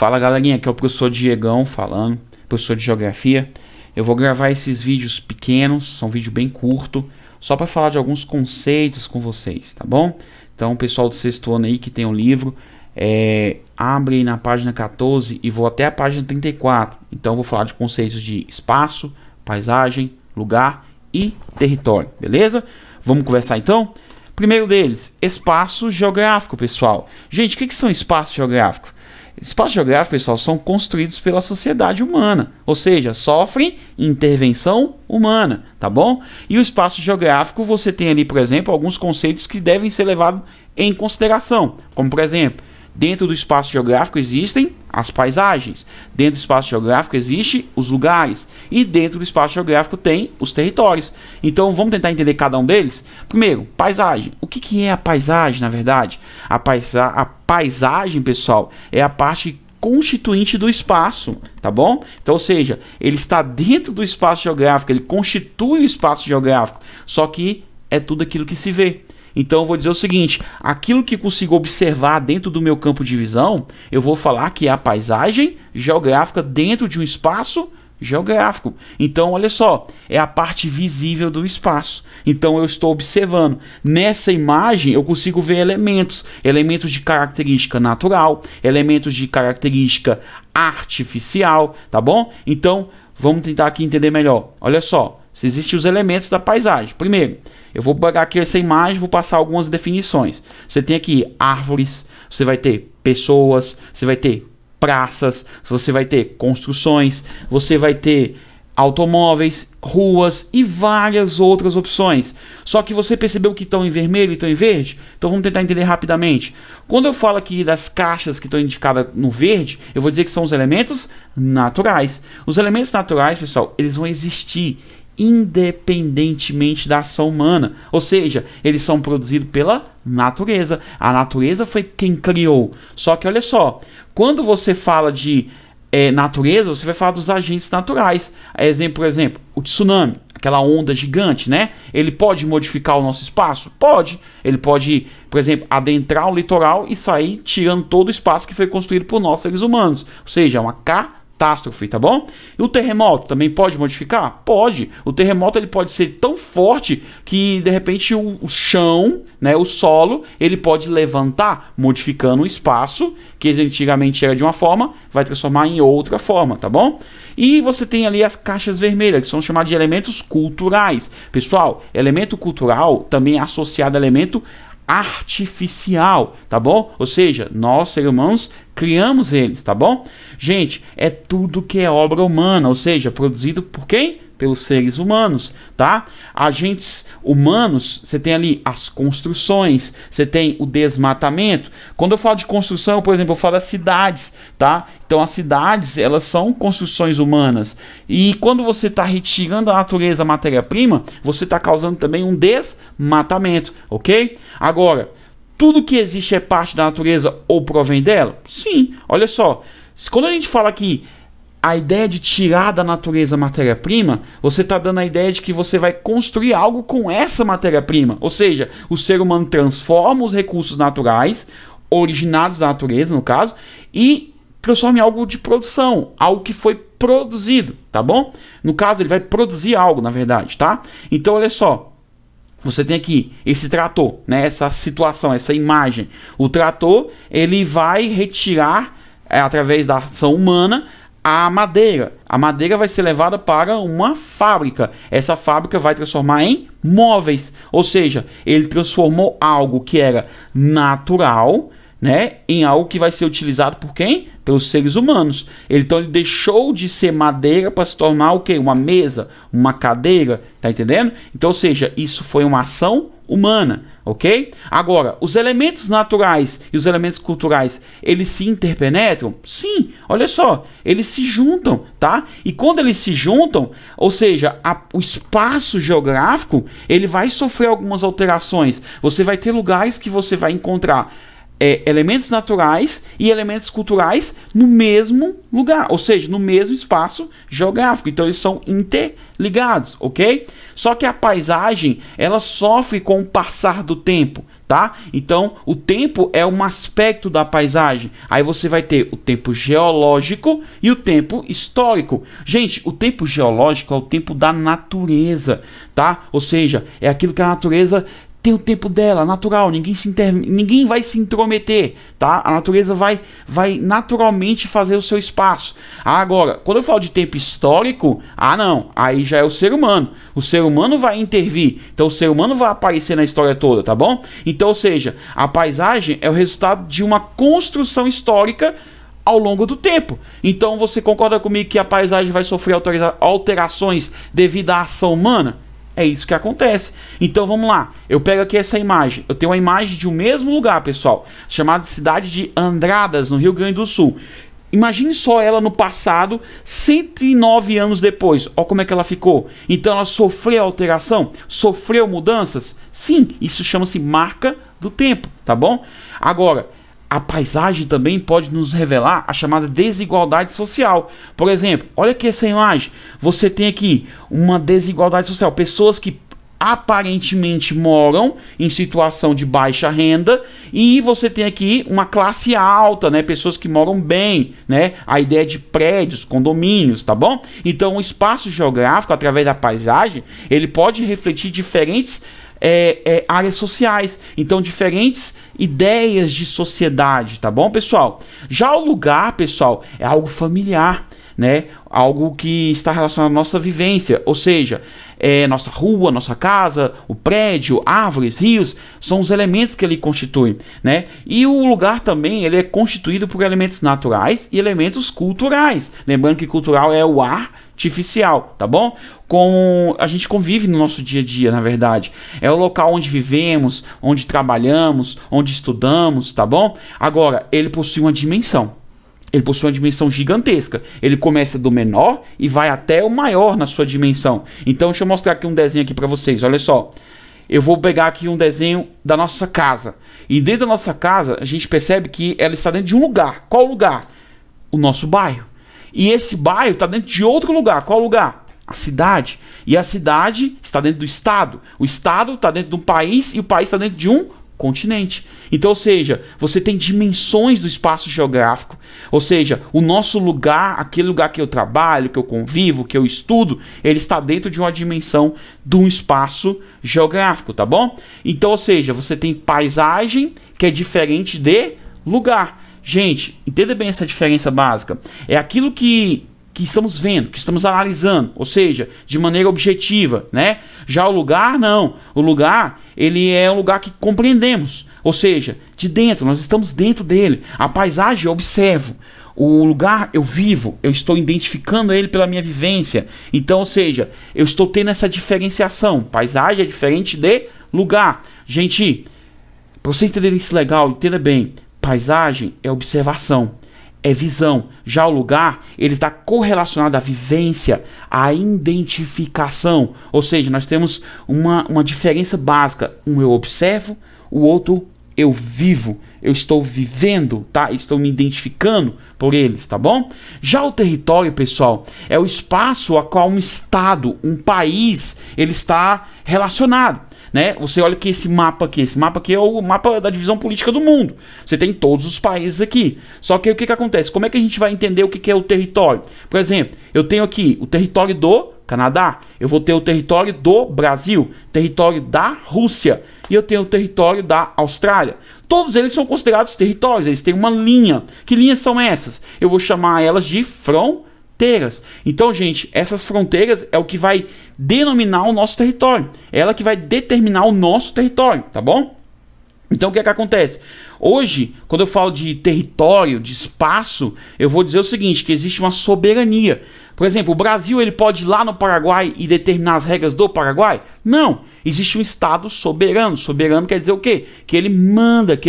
Fala galerinha, aqui é o professor Diegão falando, professor de Geografia. Eu vou gravar esses vídeos pequenos, são vídeos bem curtos, só para falar de alguns conceitos com vocês, tá bom? Então o pessoal do sexto ano aí que tem um livro, abre aí na página 14 e vou até a página 34. Então eu vou falar de conceitos de espaço, paisagem, lugar e território, beleza? Vamos conversar então? Primeiro deles, espaço geográfico, pessoal. Gente, o que são espaços geográficos? Espaços geográficos, pessoal, são construídos pela sociedade humana, ou seja, sofrem intervenção humana, tá bom? E o espaço geográfico, você tem ali, por exemplo, alguns conceitos que devem ser levados em consideração, como, por exemplo, dentro do espaço geográfico existem as paisagens, dentro do espaço geográfico existem os lugares e dentro do espaço geográfico tem os territórios. Então vamos tentar entender cada um deles. Primeiro, paisagem. O que é a paisagem, na verdade? A paisagem, pessoal, é a parte constituinte do espaço, tá bom? Então, ou seja, ele está dentro do espaço geográfico, ele constitui o espaço geográfico, só que é tudo aquilo que se vê. Então eu vou dizer o seguinte, aquilo que consigo observar dentro do meu campo de visão, eu vou falar que é a paisagem geográfica dentro de um espaço geográfico. Então olha só, é a parte visível do espaço. Então eu estou observando. Nessa imagem eu consigo ver elementos de característica natural, elementos de característica artificial, tá bom? Então vamos tentar aqui entender melhor. Olha só. Se existem os elementos da paisagem. Primeiro, eu vou pegar aqui essa imagem e vou passar algumas definições. Você tem aqui árvores, você vai ter pessoas, você vai ter praças, você vai ter construções, você vai ter automóveis, ruas e várias outras opções. Só que você percebeu que estão em vermelho e estão em verde? Então vamos tentar entender rapidamente. Quando eu falo aqui das caixas que estão indicadas no verde, eu vou dizer que são os elementos naturais. Os elementos naturais, pessoal, eles vão existir independentemente da ação humana, ou seja, eles são produzidos pela natureza. A natureza foi quem criou. Só que olha só, quando você fala de natureza, você vai falar dos agentes naturais. Por exemplo, o tsunami, aquela onda gigante, né? Ele pode modificar o nosso espaço? Pode. Ele pode, por exemplo, adentrar o litoral e sair tirando todo o espaço que foi construído por nós seres humanos. Ou seja, é uma catástrofe, tá bom? E o terremoto também pode modificar? Pode. O terremoto ele pode ser tão forte que de repente o chão, né, o solo, ele pode levantar, modificando o espaço que antigamente era de uma forma, vai transformar em outra forma, tá bom? E você tem ali as caixas vermelhas, que são chamadas de elementos culturais. Pessoal, elemento cultural também é associado a elemento artificial, tá bom? Ou seja, nós, seres humanos, criamos eles, tá bom? Gente, é tudo que é obra humana, ou seja, produzido por quem? Pelos seres humanos, tá? Agentes humanos, você tem ali as construções, você tem o desmatamento. Quando eu falo de construção, por exemplo, eu falo das cidades, tá? Então as cidades, elas são construções humanas. E quando você está retirando da natureza a matéria-prima, você está causando também um desmatamento, ok? Agora, tudo que existe é parte da natureza ou provém dela? Sim, olha só. Quando a gente fala aqui a ideia de tirar da natureza a matéria-prima, você está dando a ideia de que você vai construir algo com essa matéria-prima. Ou seja, o ser humano transforma os recursos naturais, originados da natureza, no caso, e transforma em algo de produção, algo que foi produzido, tá bom? No caso, ele vai produzir algo, na verdade, tá? Então, olha só. Você tem aqui esse trator, né? Essa situação, essa imagem. O trator, ele vai retirar, através da ação humana, a madeira. A madeira vai ser levada para uma fábrica. Essa fábrica vai transformar em móveis. Ou seja, ele transformou algo que era natural, né, em algo que vai ser utilizado por quem? Pelos seres humanos. Então ele deixou de ser madeira para se tornar o quê? Uma mesa, uma cadeira, tá entendendo? Então, ou seja, isso foi uma ação humana, ok? Agora, os elementos naturais e os elementos culturais, eles se interpenetram? Sim, olha só, eles se juntam, tá? E quando eles se juntam, ou seja, o espaço geográfico, ele vai sofrer algumas alterações. Você vai ter lugares que você vai encontrar elementos naturais e elementos culturais no mesmo lugar, ou seja, no mesmo espaço geográfico. Então eles são interligados, ok? Só que a paisagem, ela sofre com o passar do tempo, tá? Então o tempo é um aspecto da paisagem. Aí você vai ter o tempo geológico e o tempo histórico. Gente, o tempo geológico é o tempo da natureza, tá? Ou seja, é aquilo que a natureza tem o tempo dela, natural, ninguém vai se intrometer, tá? A natureza vai naturalmente fazer o seu espaço. Agora, quando eu falo de tempo histórico, não, aí já é o ser humano. O ser humano vai intervir, então o ser humano vai aparecer na história toda, tá bom? Então, ou seja, a paisagem é o resultado de uma construção histórica ao longo do tempo. Então, você concorda comigo que a paisagem vai sofrer alterações devido à ação humana? É isso que acontece. Então vamos lá. Eu pego aqui essa imagem. Eu tenho uma imagem de um mesmo lugar, pessoal, chamada cidade de Andradas, no Rio Grande do Sul. Imagine só ela no passado, 109 anos depois. Olha como é que ela ficou. Então ela sofreu alteração? Sofreu mudanças? Sim, isso chama-se marca do tempo, tá bom? Agora, a paisagem também pode nos revelar a chamada desigualdade social. Por exemplo, olha aqui essa imagem. Você tem aqui uma desigualdade social. Pessoas que aparentemente moram em situação de baixa renda, e você tem aqui uma classe alta, né? Pessoas que moram bem, né? A ideia de prédios, condomínios, tá bom? Então o espaço geográfico, através da paisagem, ele pode refletir diferentes áreas sociais, então diferentes ideias de sociedade, tá bom, pessoal? Já o lugar, pessoal, é algo familiar, né? Algo que está relacionado à nossa vivência, ou seja, nossa rua, nossa casa, o prédio, árvores, rios, são os elementos que ele constitui, né? E o lugar também, ele é constituído por elementos naturais e elementos culturais. Lembrando que cultural é o artificial, tá bom? Com a gente convive no nosso dia a dia, na verdade. É o local onde vivemos, onde trabalhamos, onde estudamos, tá bom? Agora, ele possui uma dimensão. Ele possui uma dimensão gigantesca. Ele começa do menor e vai até o maior na sua dimensão. Então, deixa eu mostrar aqui um desenho aqui para vocês. Olha só. Eu vou pegar aqui um desenho da nossa casa. E dentro da nossa casa, a gente percebe que ela está dentro de um lugar. Qual lugar? O nosso bairro. E esse bairro está dentro de outro lugar. Qual lugar? A cidade. E a cidade está dentro do estado. O estado está dentro de um país e o país está dentro de um continente. Então, ou seja, você tem dimensões do espaço geográfico. Ou seja, o nosso lugar, aquele lugar que eu trabalho, que eu convivo, que eu estudo, ele está dentro de uma dimensão de um espaço geográfico, tá bom? Então, ou seja, você tem paisagem que é diferente de lugar. Gente, entenda bem essa diferença básica. É aquilo que estamos vendo, que estamos analisando, ou seja, de maneira objetiva, né? Já o lugar, não. O lugar, ele é um lugar que compreendemos, ou seja, de dentro, nós estamos dentro dele. A paisagem eu observo, o lugar eu vivo, eu estou identificando ele pela minha vivência. Então, ou seja, eu estou tendo essa diferenciação. Paisagem é diferente de lugar. Gente, para vocês entenderem isso legal, entenda bem, paisagem é observação, é visão. Já o lugar, ele está correlacionado à vivência, à identificação. Ou seja, nós temos uma diferença básica. Um eu observo, o outro eu vivo. Eu estou vivendo, tá? Estou me identificando por eles, tá bom? Já o território, pessoal, é o espaço a qual um estado, um país, ele está relacionado. Né? Você olha que esse mapa aqui é o mapa da divisão política do mundo. Você tem todos os países aqui. Só que o que acontece? Como é que a gente vai entender o que é o território? Por exemplo, eu tenho aqui o território do Canadá, eu vou ter o território do Brasil, território da Rússia, e eu tenho o território da Austrália. Todos eles são considerados territórios, eles têm uma linha. Que linhas são essas? Eu vou chamar elas de fronteiras. Então, gente, essas fronteiras é o que vai denominar o nosso território. É ela que vai determinar o nosso território, tá bom? Então, o que é que acontece? Hoje, quando eu falo de território, de espaço, eu vou dizer o seguinte, que existe uma soberania. Por exemplo, o Brasil ele pode ir lá no Paraguai e determinar as regras do Paraguai? Não. Existe um Estado soberano. Soberano quer dizer o quê? Que ele manda,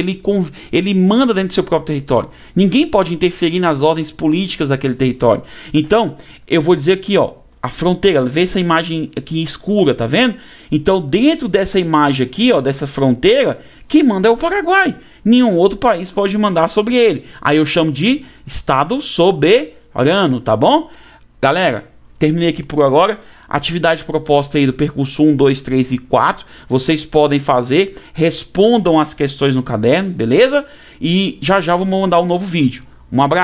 ele manda dentro do seu próprio território. Ninguém pode interferir nas ordens políticas daquele território. Então, eu vou dizer aqui, ó, a fronteira, vê essa imagem aqui escura, tá vendo? Então, dentro dessa imagem aqui, ó, dessa fronteira, quem manda é o Paraguai. Nenhum outro país pode mandar sobre ele. Aí eu chamo de Estado soberano, tá bom? Galera, terminei aqui por agora. Atividade proposta aí do percurso 1, 2, 3 e 4. Vocês podem fazer, respondam as questões no caderno, beleza? E já já vou mandar um novo vídeo. Um abraço!